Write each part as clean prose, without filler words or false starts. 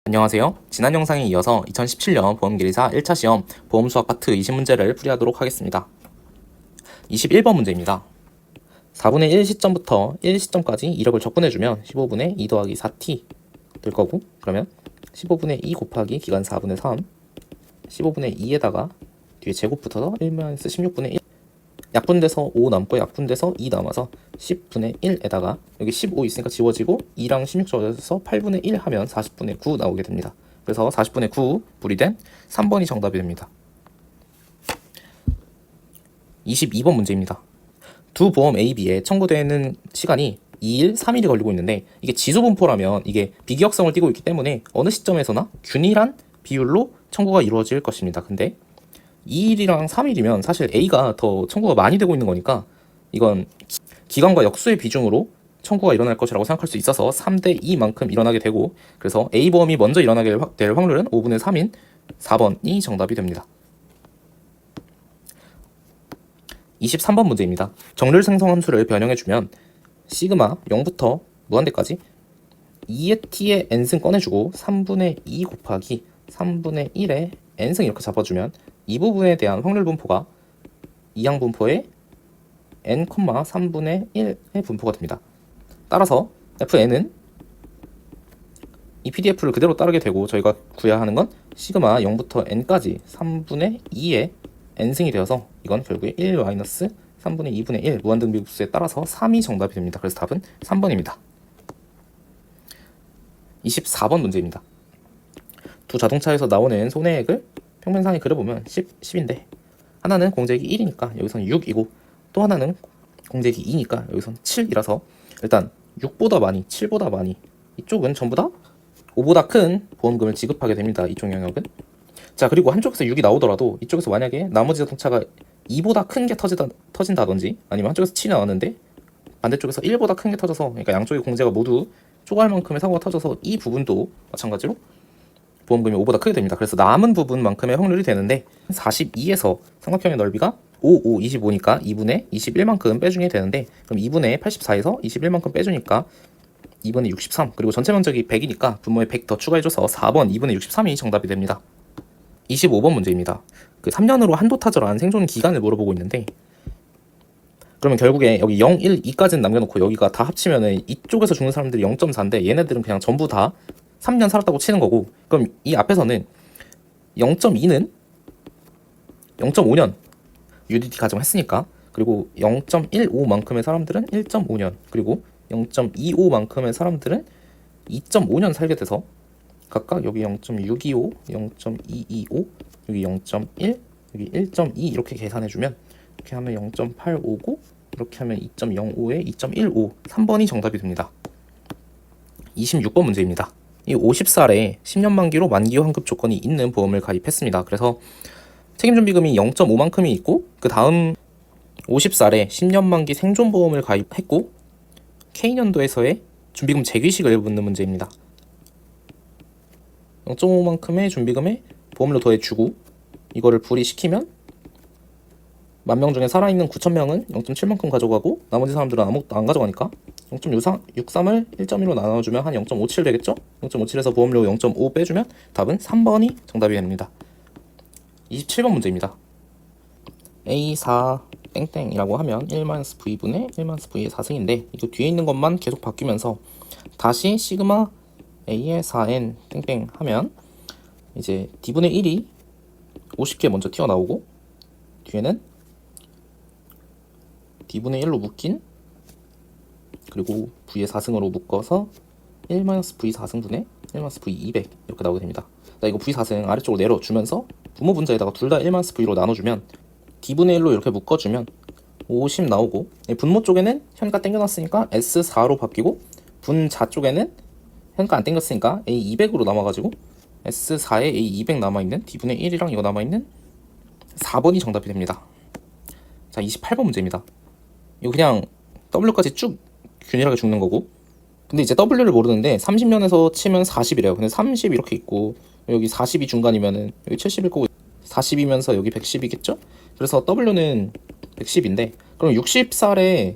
안녕하세요. 지난 영상에 이어서 2017년 보험계리사 1차 시험 보험수학 파트 20문제를 풀이하도록 하겠습니다. 21번 문제입니다. 4분의 1 시점부터 1 시점까지 이력을 적분해주면 15분의 2 더하기 4t 될 거고, 그러면 15분의 2 곱하기 기간 4분의 3 15분의 2에다가 뒤에 제곱 붙어서 1-16분의 1 약분돼서 5 남고 약분돼서 2 남아서 10분의 1에다가 여기 15 있으니까 지워지고 2랑 16 적어서 8분의 1 하면 40분의 9 나오게 됩니다. 그래서 40분의 9 분리된 3번이 정답이 됩니다. 22번 문제입니다. 두 보험 A, B에 청구되는 시간이 2일, 3일이 걸리고 있는데 이게 지수분포라면 이게 비기역성을 띠고 있기 때문에 어느 시점에서나 균일한 비율로 청구가 이루어질 것입니다. 근데 2일이랑 3일이면 사실 A가 더 청구가 많이 되고 있는 거니까 이건 기간과 역수의 비중으로 청구가 일어날 것이라고 생각할 수 있어서 3대 2만큼 일어나게 되고, 그래서 A보험이 먼저 일어나게 될 확률은 5분의 3인 4번이 정답이 됩니다. 23번 문제입니다. 정률 생성 함수를 변형해주면 시그마 0부터 무한대까지 2의 t의 n승 꺼내주고 3분의 2 곱하기 3분의 1의 n승 이렇게 잡아주면 이 부분에 대한 확률 분포가 이항 분포의 n, 3분의 1의 분포가 됩니다. 따라서 fn은 이 pdf를 그대로 따르게 되고 저희가 구해야 하는 건 시그마 0부터 n까지 3분의 2의 n승이 되어서 이건 결국에 1-3분의 2분의 1 무한등비급수에 따라서 3이 정답이 됩니다. 그래서 답은 3번입니다. 24번 문제입니다. 두 자동차에서 나오는 손해액을 평면상에 그려보면 10인데 하나는 공제액이 1이니까 여기서는 6이고 또 하나는 공제액이 2니까 여기서는 7이라서 일단 6보다 많이, 7보다 많이 이쪽은 전부 다 5보다 큰 보험금을 지급하게 됩니다. 이쪽 영역은. 자, 그리고 한쪽에서 6이 나오더라도 이쪽에서 만약에 나머지 자동차가 2보다 큰 게 터진다든지 아니면 한쪽에서 7이 나왔는데 반대쪽에서 1보다 큰 게 터져서, 그러니까 양쪽의 공제가 모두 초과할 만큼의 사고가 터져서 이 부분도 마찬가지로 보험금이 5보다 크게 됩니다. 그래서 남은 부분만큼의 확률이 되는데 42에서 삼각형의 넓이가 5, 25니까 2분의 21만큼 빼주게 되는데, 그럼 2분의 84에서 21만큼 빼주니까 2분의 63, 그리고 전체 면적이 100이니까 분모에 100 더 추가해줘서 4번 2분의 63이 정답이 됩니다. 25번 문제입니다. 그 3년으로 한도타절한 생존 기간을 물어보고 있는데, 그러면 결국에 여기 0, 1, 2까지는 남겨놓고 여기가 다 합치면은 이쪽에서 죽는 사람들이 0.4인데 얘네들은 그냥 전부 다 3년 살았다고 치는 거고, 그럼 이 앞에서는 0.2는 0.5년 UDT 가정했으니까, 그리고 0.15만큼의 사람들은 1.5년, 그리고 0.25만큼의 사람들은 2.5년 살게 돼서 각각 여기 0.625, 0.225, 여기 0.1, 여기 1.2 이렇게 계산해주면 이렇게 하면 0.859, 이렇게 하면 2.05에 2.15, 3번이 정답이 됩니다. 26번 문제입니다. 이 50살에 10년 만기로 만기 환급 조건이 있는 보험을 가입했습니다. 그래서 책임준비금이 0.5만큼이 있고, 그 다음 50살에 10년 만기 생존보험을 가입했고 K년도에서의 준비금 재귀식을 묻는 문제입니다. 0.5만큼의 준비금에 보험료 더해주고 이거를 분리시키면 10,000명 중에 살아있는 9,000명은 0.7만큼 가져가고 나머지 사람들은 아무것도 안 가져가니까 0.63을 1.1로 나눠주면 한 0.57 되겠죠? 0.57에서 보험료 0.5 빼주면 답은 3번이 정답이 됩니다. 27번 문제입니다. A4 땡땡이라고 하면 1-V분의 1-V의 4승인데 이거 뒤에 있는 것만 계속 바뀌면서 다시 시그마 A의 4N 땡땡 하면 이제 D분의 1이 50개 먼저 튀어나오고 뒤에는 D분의 1로 묶인, 그리고 V의 4승으로 묶어서 1-V 4승분의 1-V 200 이렇게 나오게 됩니다. 이거 V 4승 아래쪽으로 내려주면서 부모 분자에다가 둘 다 1-V로 나눠주면 D분의 1로 이렇게 묶어주면 50 나오고, 분모 쪽에는 현가 땡겨놨으니까 S4로 바뀌고 분자 쪽에는 현가 안 땡겼으니까 A200으로 남아가지고 S4에 A200 남아있는 D분의 1이랑 이거 남아있는 4번이 정답이 됩니다. 자, 28번 문제입니다. 이거 그냥 W까지 쭉 균일하게 죽는 거고, 근데 이제 W를 모르는데 30년에서 치면 40이래요. 근데 30 이렇게 있고 여기 40이 중간이면은 여기 70일 거고 40이면서 여기 110이겠죠? 그래서 W는 110인데 그럼 60살에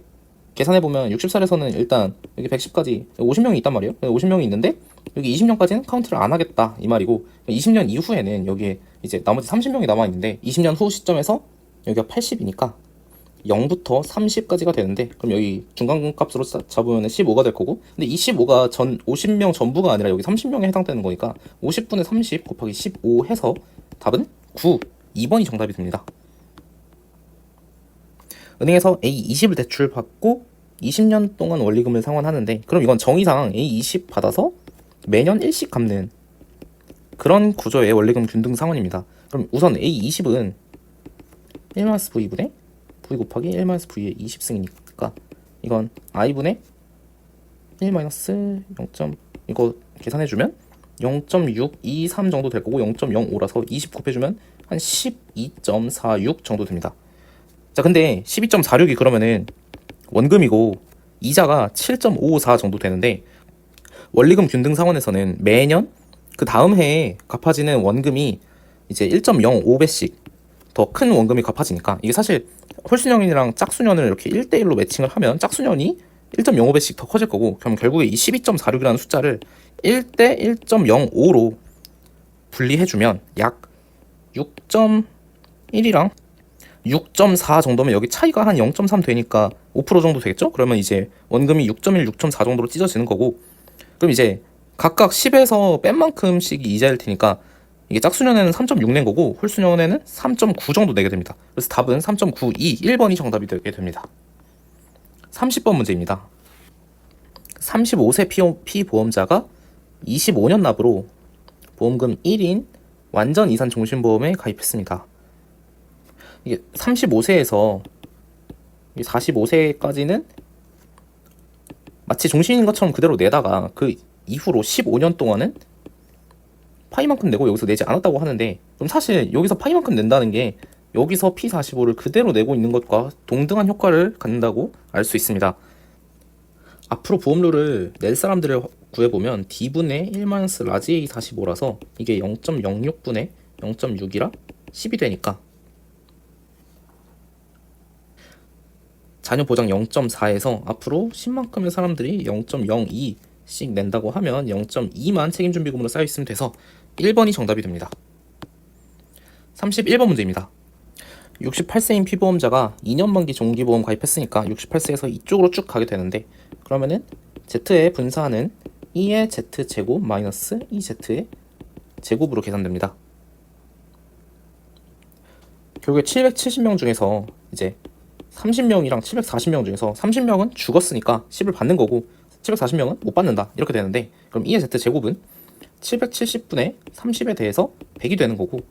계산해보면 60살에서는 일단 여기 110까지 50명이 있단 말이에요. 50명이 있는데 여기 20년까지는 카운트를 안 하겠다 이 말이고 20년 이후에는 여기에 이제 나머지 30명이 남아있는데 20년 후 시점에서 여기가 80이니까 0부터 30까지가 되는데 그럼 여기 중간값으로 잡으면 15가 될 거고 근데 이 15가 전 50명 전부가 아니라 여기 30명에 해당되는 거니까 50분의 30 곱하기 15 해서 답은 9, 2번이 정답이 됩니다. 은행에서 A20을 대출받고 20년 동안 원리금을 상환하는데 그럼 이건 정의상 A20 받아서 매년 1씩 갚는 그런 구조의 원리금 균등 상환입니다. 그럼 우선 A20은 1-V분의 V 곱하기 1-V의 20승이니까 이건 I분의 1-0. 이거 계산해주면 0.623 정도 될 거고 0.05라서 20 곱해주면 한 12.46 정도 됩니다. 자 근데 12.46이 그러면은 원금이고 이자가 7.554 정도 되는데 원리금 균등 상환에서는 매년 그 다음 해에 갚아지는 원금이 이제 1.05배씩 더 큰 원금이 갚아지니까 이게 사실 홀수년이랑 짝수년을 이렇게 1대1로 매칭을 하면 짝수년이 1.05배씩 더 커질 거고 그럼 결국에 이 12.46이라는 숫자를 1대 1.05로 분리해주면 약 6.1이랑 6.4 정도면 여기 차이가 한 0.3 되니까 5% 정도 되겠죠? 그러면 이제 원금이 6.1, 6.4 정도로 찢어지는 거고 그럼 이제 각각 10에서 뺀 만큼씩 이자일 테니까 이게 짝수년에는 3.6 낸 거고 홀수년에는 3.9 정도 내게 됩니다. 그래서 답은 3.92, 1번이 정답이 되게 됩니다. 30번 문제입니다. 35세 피보험자가 25년 납으로 보험금 1인 완전 이산 종신보험에 가입했습니다. 이게 35세에서 45세까지는 마치 종신인 것처럼 그대로 내다가 그 이후로 15년 동안은 파이만큼 내고 여기서 내지 않았다고 하는데 그럼 사실 여기서 파이만큼 낸다는 게 여기서 P45를 그대로 내고 있는 것과 동등한 효과를 갖는다고 알 수 있습니다. 앞으로 보험료를 낼 사람들을 구해보면 D분의 1-라지 A45라서 이게 0.06분의 0.6이라 10이 되니까 자녀 보장 0.4에서 앞으로 10만큼의 사람들이 0.02씩 낸다고 하면 0.2만 책임준비금으로 쌓여있으면 돼서 1번이 정답이 됩니다. 31번 문제입니다. 68세인 피보험자가 2년 만기 종기보험 가입했으니까 68세에서 이쪽으로 쭉 가게 되는데 그러면은 Z에 분사하는 2의 Z제곱 마이너스 2Z의 제곱으로 계산됩니다. 결국에 770명 중에서 이제 30명이랑 740명 중에서 30명은 죽었으니까 10을 받는 거고 740명은 못 받는다 이렇게 되는데 그럼 2의 Z제곱은 770분의 30에 대해서 100이 되는 거고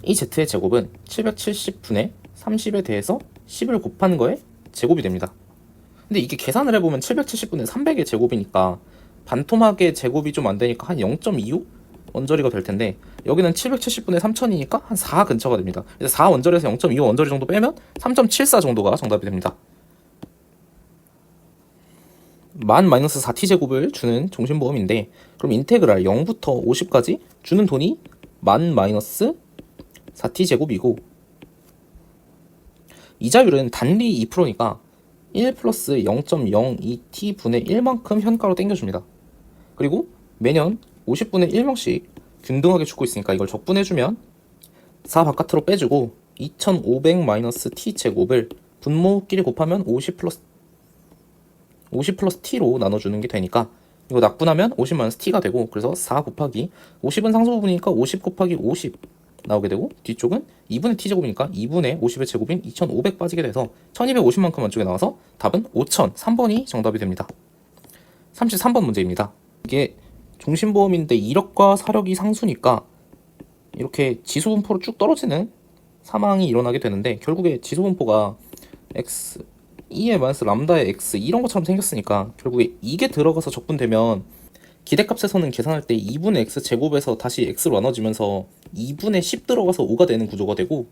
이 Z의 제곱은 770분의 30에 대해서 10을 곱하는 거에 제곱이 됩니다. 근데 이게 계산을 해보면 770분의 300의 제곱이니까 반토막의 제곱이 좀 안 되니까 한 0.25 원저리가 될 텐데 여기는 770분의 3000이니까 한 4 근처가 됩니다. 그래서 4 원저리에서 0.25 원저리 정도 빼면 3.74 정도가 정답이 됩니다. 만 마이너스 4t 제곱을 주는 종신보험인데 그럼 인테그랄 0부터 50까지 주는 돈이 만 마이너스 4t 제곱이고 이자율은 단리 2%니까 1 플러스 0.02t 분의 1만큼 현가로 땡겨줍니다. 그리고 매년 50분의 1명씩 균등하게 주고 있으니까 이걸 적분해주면 4 바깥으로 빼주고 2500 마이너스 t 제곱을 분모끼리 곱하면 50 플러스 t로 나눠주는 게 되니까 이거 낙분하면 50 마이너스 t가 되고 그래서 4 곱하기 50은 상수부분이니까 50 곱하기 50 나오게 되고 뒤쪽은 2분의 t제곱이니까 2분의 50의 제곱인 2500 빠지게 돼서 1250만큼 안쪽에 나와서 답은 5000, 3번이 정답이 됩니다. 33번 문제입니다. 이게 종신보험인데 이력과 사력이 상수니까 이렇게 지수분포로 쭉 떨어지는 사망이 일어나게 되는데 결국에 지수분포가 x 2의 마이너스 람다의 x 이런 것처럼 생겼으니까 결국에 이게 들어가서 적분되면 기대값에서는 계산할 때 2분의 x 제곱에서 다시 x로 나눠지면서 2분의 10 들어가서 5가 되는 구조가 되고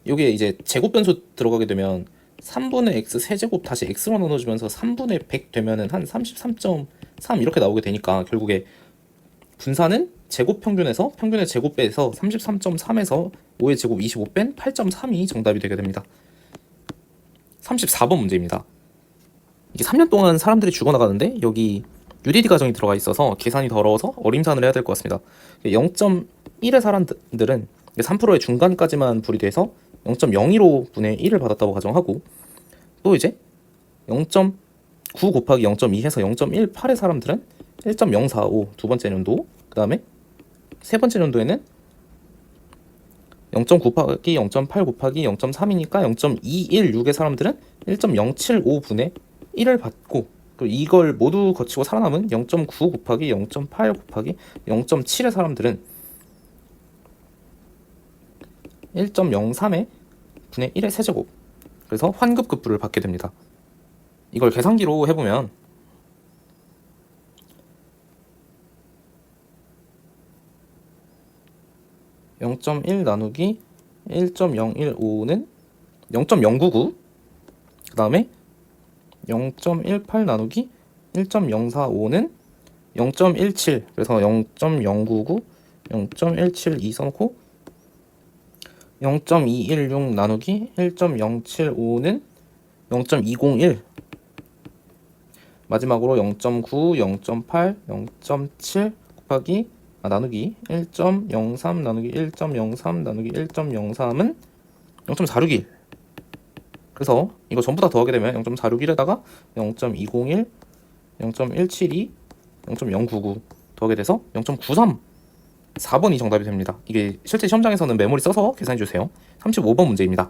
여기에 이제 제곱 변수 들어가게 되면 3분의 x 세제곱 다시 x로 나눠주면서 3분의 100 되면은 한 33.3 이렇게 나오게 되니까 결국에 분사는 제곱 평균에서 평균의 제곱 빼서 33.3에서 5의 제곱 25 뺀 8.3이 정답이 되게 됩니다. 34번 문제입니다. 이게 3년 동안 사람들이 죽어나가는데 여기 UDD 과정이 들어가 있어서 계산이 더러워서 어림산을 해야 될 것 같습니다. 0.1의 사람들은 3%의 중간까지만 분리돼서 0.015분의 1을 받았다고 가정하고, 또 이제 0.9 곱하기 0.2 해서 0.18의 사람들은 1.045 두 번째 연도, 그 다음에 세 번째 연도에는 0.9 곱하기 0.8 곱하기 0.3이니까 0.216의 사람들은 1.075분의 1을 받고, 그리고 이걸 모두 거치고 살아남은 0.9 곱하기 0.8 곱하기 0.7의 사람들은 1.03의 분의 1의 세제곱, 그래서 환급급부를 받게 됩니다. 이걸 계산기로 해보면 0.1 나누기 1.015는 0.099, 그 다음에 0.18 나누기 1.045는 0.17, 그래서 0.099, 0.172 써놓고 0.216 나누기 1.075는 0.201, 마지막으로 0.9, 0.8, 0.7 곱하기 나누기 1.03 나누기 1.03 나누기 1.03은 0.461. 그래서 이거 전부 다 더하게 되면 0.461에다가 0.201, 0.172, 0.099 더하게 돼서 0.93. 4번이 정답이 됩니다. 이게 실제 시험장에서는 메모리 써서 계산해주세요. 35번 문제입니다.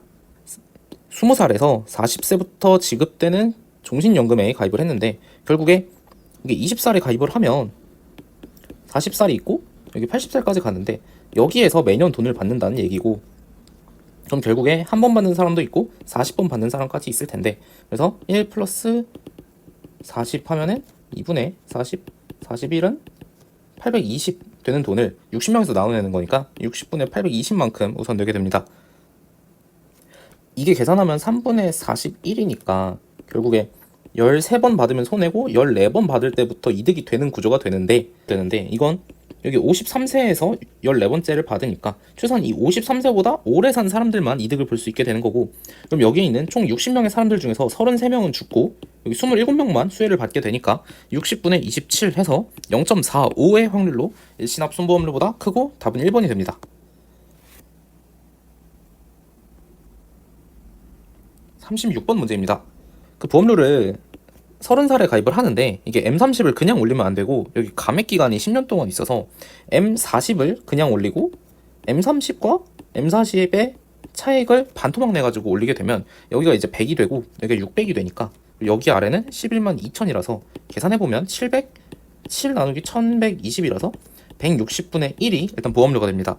20살에서 40세부터 지급되는 종신연금에 가입을 했는데, 결국에 이게 20살에 가입을 하면 40살이 있고 여기 80살까지 가는데, 여기에서 매년 돈을 받는다는 얘기고, 그럼 결국에 한 번 받는 사람도 있고 40번 받는 사람까지 있을 텐데, 그래서 1 플러스 40 하면은 2분의 40, 41은 820 되는 돈을 60명에서 나눠내는 거니까 60분의 820만큼 우선 내게 됩니다. 이게 계산하면 3분의 41이니까 결국에 13번 받으면 손해고 14번 받을 때부터 이득이 되는 구조가 되는데 이건 여기 53세에서 14번째를 받으니까 최소한 이 53세보다 오래 산 사람들만 이득을 볼 수 있게 되는 거고, 그럼 여기에 있는 총 60명의 사람들 중에서 33명은 죽고 여기 27명만 수혜를 받게 되니까 60분의 27 해서 0.45의 확률로 일시납 손보험료보다 크고 답은 1번이 됩니다. 36번 문제입니다. 그 보험료를 30살에 가입을 하는데, 이게 M30을 그냥 올리면 안 되고 여기 감액 기간이 10년 동안 있어서 M40을 그냥 올리고 M30과 M40의 차액을 반토막 내가지고 올리게 되면 여기가 이제 100이 되고 여기가 600이 되니까 여기 아래는 11만 2천이라서 계산해보면 7 나누기 1120이라서 160분의 1이 일단 보험료가 됩니다.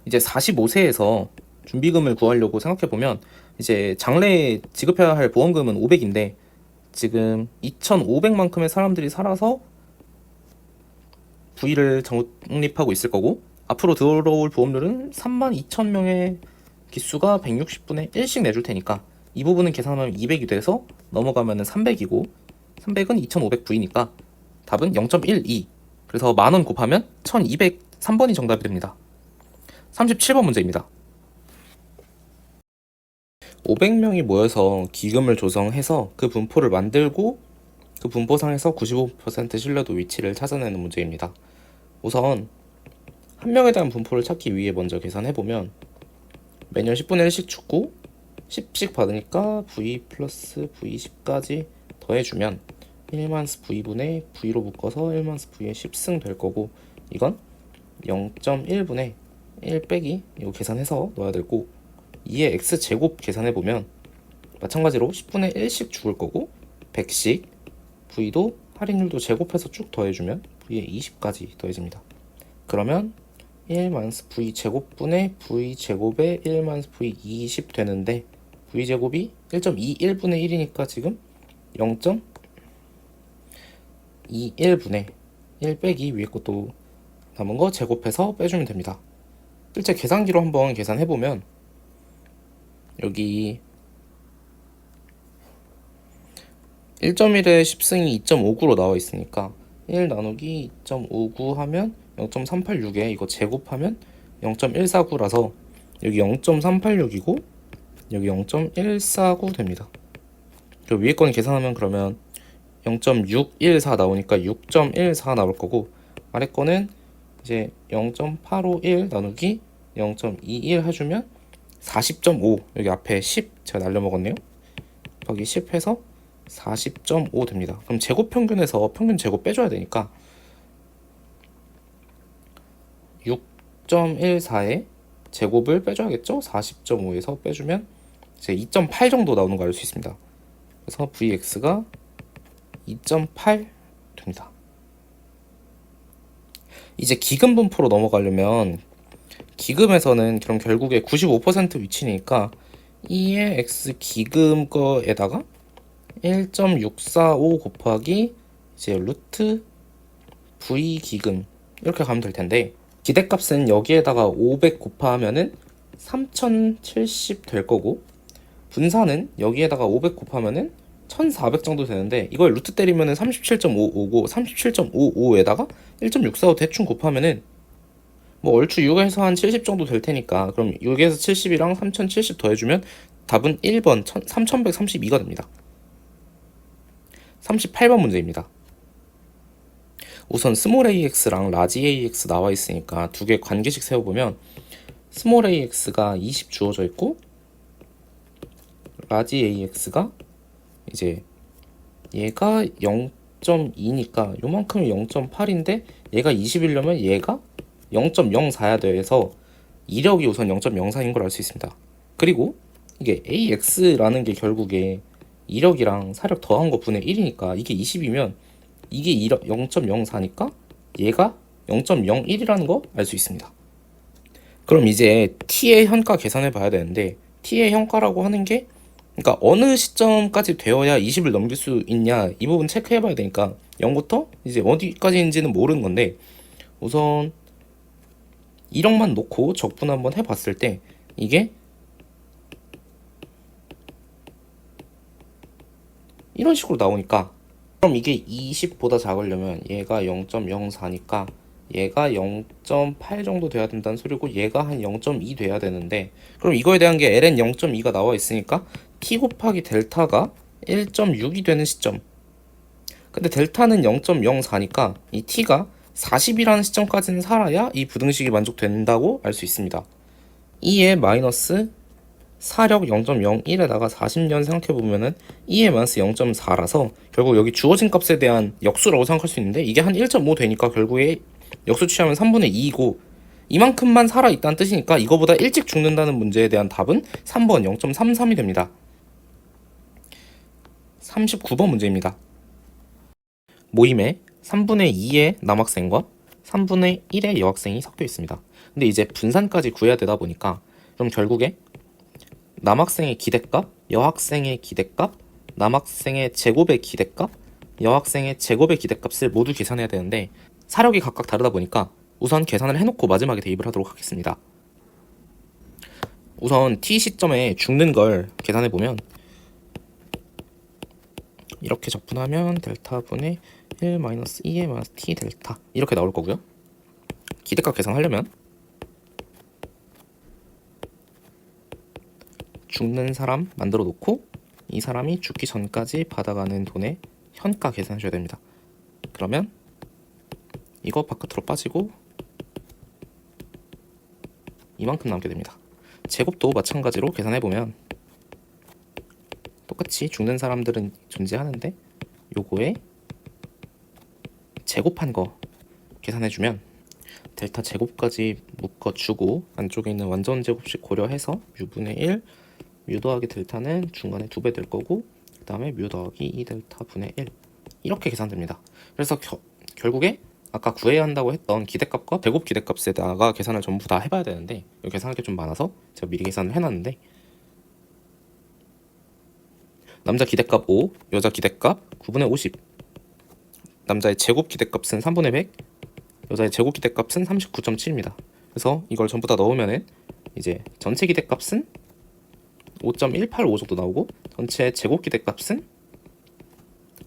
이제 45세에서 준비금을 구하려고 생각해보면 이제 장래에 지급해야 할 보험금은 500인데 지금 2,500만큼의 사람들이 살아서 부위를 적립하고 있을 거고, 앞으로 들어올 보험료는 32,000명의 기수가 160분의 1씩 내줄 테니까 이 부분은 계산하면 200이 돼서 넘어가면 300이고 300은 2,500 부위니까 답은 0.12. 그래서 만원 곱하면 1,203번이 정답이 됩니다. 37번 문제입니다. 500명이 모여서 기금을 조성해서 그 분포를 만들고 그 분포상에서 95% 신뢰도 위치를 찾아내는 문제입니다. 우선 한 명에 대한 분포를 찾기 위해 먼저 계산해보면 매년 10분의 1씩 죽고 10씩 받으니까 V 플러스 V10까지 더해주면 1만스 V분의 V로 묶어서 1만스 V의 10승 될 거고, 이건 0.1분의 1 빼기 이거 계산해서 넣어야 되고, 2의 x제곱 계산해보면 마찬가지로 10분의 1씩 죽을 거고 100씩 v도 할인율도 제곱해서 쭉 더해주면 v의 20까지 더해집니다. 그러면 1만스 v 제곱분의 v 제곱에 1만스 v 20 되는데 v 제곱이 1.21분의 1이니까 지금 0.21분의 1 빼기 위에 것도 남은 거 제곱해서 빼주면 됩니다. 실제 계산기로 한번 계산해보면 여기 1.1에 10승이 2.59로 나와 있으니까 1 나누기 2.59 하면 0.386에 이거 제곱하면 0.149라서 여기 0.386이고 여기 0.149 됩니다. 저 위에 거는 계산하면 그러면 0.614 나오니까 6.14 나올 거고, 아래 거는 이제 0.851 나누기 0.21 해주면 40.5, 여기 앞에 10 제가 날려먹었네요. 여기 10 해서 40.5 됩니다. 그럼 제곱 평균에서 평균 제곱 빼줘야 되니까 6.14에 제곱을 빼줘야겠죠? 40.5에서 빼주면 이제 2.8 정도 나오는 거 알 수 있습니다. 그래서 Vx가 2.8 됩니다. 이제 기금 분포로 넘어가려면, 기금에서는 그럼 결국에 95% 위치니까 2의 x 기금 거에다가 1.645 곱하기 이제 루트 v 기금 이렇게 가면 될 텐데, 기대값은 여기에다가 500 곱하면은 3070 될 거고, 분산은 여기에다가 500 곱하면은 1400 정도 되는데, 이걸 루트 때리면은 37.5오고 37.55에다가 1.645 대충 곱하면은 뭐 얼추 6에서 한 70 정도 될 테니까, 그럼 6에서 70이랑 3070 더해주면 답은 1번 3132가 됩니다. 38번 문제입니다. 우선 스몰 ax랑 라지 ax 나와 있으니까 두 개 관계식 세워보면, 스몰 ax가 20 주어져 있고 라지 ax가 이제 얘가 0.2니까 요만큼이 0.8인데 얘가 20이려면 얘가 0.04야 돼서 이력이 우선 0.04인 걸 알 수 있습니다. 그리고 이게 AX라는 게 결국에 이력이랑 사력 더한 거 분의 1이니까 이게 20이면 이게 0.04니까 얘가 0.01이라는 거 알 수 있습니다. 그럼 이제 T의 현가 계산해 봐야 되는데, T의 현가라고 하는 게 그러니까 어느 시점까지 되어야 20을 넘길 수 있냐, 이 부분 체크해 봐야 되니까 0부터 이제 어디까지인지는 모르는 건데, 우선 1억만 놓고 적분 한번 해봤을 때 이게 이런 식으로 나오니까, 그럼 이게 20보다 작으려면 얘가 0.04니까 얘가 0.8 정도 돼야 된다는 소리고, 얘가 한 0.2 돼야 되는데, 그럼 이거에 대한 게 ln 0.2가 나와 있으니까 t 곱하기 델타가 1.6이 되는 시점. 근데 델타는 0.04니까 이 t가 40이라는 시점까지는 살아야 이 부등식이 만족된다고 알 수 있습니다. 2의 마이너스 사력 0.01에다가 40년 생각해보면은 2의 마이너스 0.4라서 결국 여기 주어진 값에 대한 역수라고 생각할 수 있는데, 이게 한 1.5 되니까 결국에 역수 취하면 3분의 2이고 이만큼만 살아있다는 뜻이니까 이거보다 일찍 죽는다는 문제에 대한 답은 3번 0.33이 됩니다. 39번 문제입니다. 모임에 3분의 2의 남학생과 3분의 1의 여학생이 섞여 있습니다. 근데 이제 분산까지 구해야 되다 보니까 그럼 결국에 남학생의 기대값, 여학생의 기대값, 남학생의 제곱의 기대값, 여학생의 제곱의 기대값을 모두 계산해야 되는데, 사력이 각각 다르다 보니까 우선 계산을 해놓고 마지막에 대입을 하도록 하겠습니다. 우선 t 시점에 죽는 걸 계산해보면 이렇게 적분하면 델타 분의 1 마이너스 2의 마이너스 t 델타 이렇게 나올 거고요. 기대값 계산하려면 죽는 사람 만들어 놓고 이 사람이 죽기 전까지 받아가는 돈의 현가 계산해줘야 됩니다. 그러면 이거 바깥으로 빠지고 이만큼 남게 됩니다. 제곱도 마찬가지로 계산해보면 똑같이 죽는 사람들은 존재하는데 요거에 제곱한 거 계산해주면 델타 제곱까지 묶어주고 안쪽에 있는 완전 제곱식 고려해서 u분의 1 뮤 더하기 델타는 중간에 2배 될 거고, 그 다음에 뮤 더하기 2 델타 분의 1 이렇게 계산됩니다. 그래서 결국에 아까 구해야 한다고 했던 기대값과 제곱 기대값에다가 계산을 전부 다 해봐야 되는데, 여기 계산할 게 좀 많아서 제가 미리 계산을 해놨는데, 남자 기대값 5, 여자 기대값 9분의 50, 남자의 제곱 기대값은 3분의 100, 여자의 제곱 기대값은 39.7입니다. 그래서 이걸 전부 다 넣으면은 이제 전체 기대값은 5.185 정도 나오고 전체 제곱 기대값은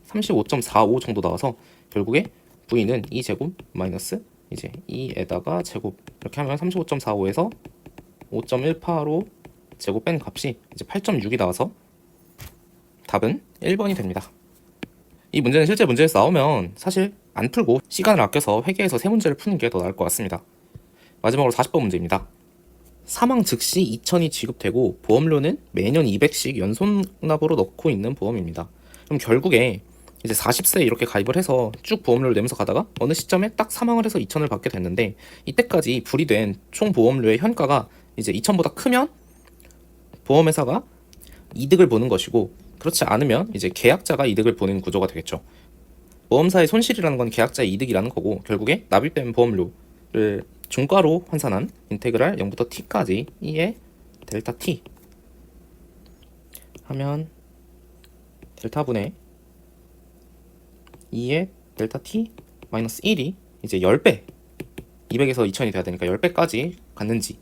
35.45 정도 나와서 결국에 V는 2제곱 마이너스 이제 2에다가 제곱 이렇게 하면 35.45에서 5.185 제곱 뺀 값이 이제 8.6이 나와서 답은 1번이 됩니다. 이 문제는 실제 문제에서 나오면 사실 안 풀고 시간을 아껴서 회계에서 세 문제를 푸는 게 더 나을 것 같습니다. 마지막으로 40번 문제입니다. 사망 즉시 2천이 지급되고 보험료는 매년 200씩 연속납으로 넣고 있는 보험입니다. 그럼 결국에 이제 40세에 이렇게 가입을 해서 쭉 보험료를 내면서 가다가 어느 시점에 딱 사망을 해서 2천을 받게 됐는데, 이때까지 불이된 총 보험료의 현가가 이제 2천보다 크면 보험회사가 이득을 보는 것이고, 그렇지 않으면 이제 계약자가 이득을 보는 구조가 되겠죠. 보험사의 손실이라는 건 계약자의 이득이라는 거고, 결국에 납입된 보험료를 중과로 환산한 인테그랄 0부터 t까지 2의 델타 t 하면 델타분의 2의 델타 t 마이너스 1이 이제 10배, 200에서 2000이 돼야 되니까 10배까지 갔는지,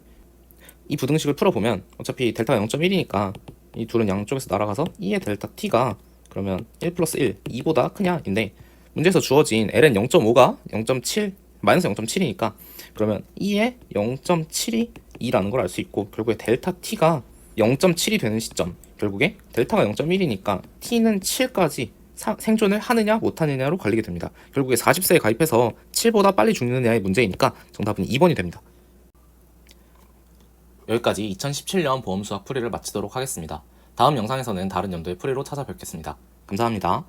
이 부등식을 풀어보면 어차피 델타가 0.1이니까 이 둘은 양쪽에서 날아가서 2의 델타 t가 그러면 1 플러스 1, 2보다 크냐인데, 문제에서 주어진 ln 0.5가 0.7, 마이너스 0.7이니까 그러면 2의 0.7이 2라는 걸 알 수 있고, 결국에 델타 t가 0.7이 되는 시점, 결국에 델타가 0.1이니까 t는 7까지 생존을 하느냐 못하느냐로 갈리게 됩니다. 결국에 40세에 가입해서 7보다 빨리 죽느냐의 문제이니까 정답은 2번이 됩니다. 여기까지 2017년 보험수학 풀이를 마치도록 하겠습니다. 다음 영상에서는 다른 연도의 풀이로 찾아뵙겠습니다. 감사합니다.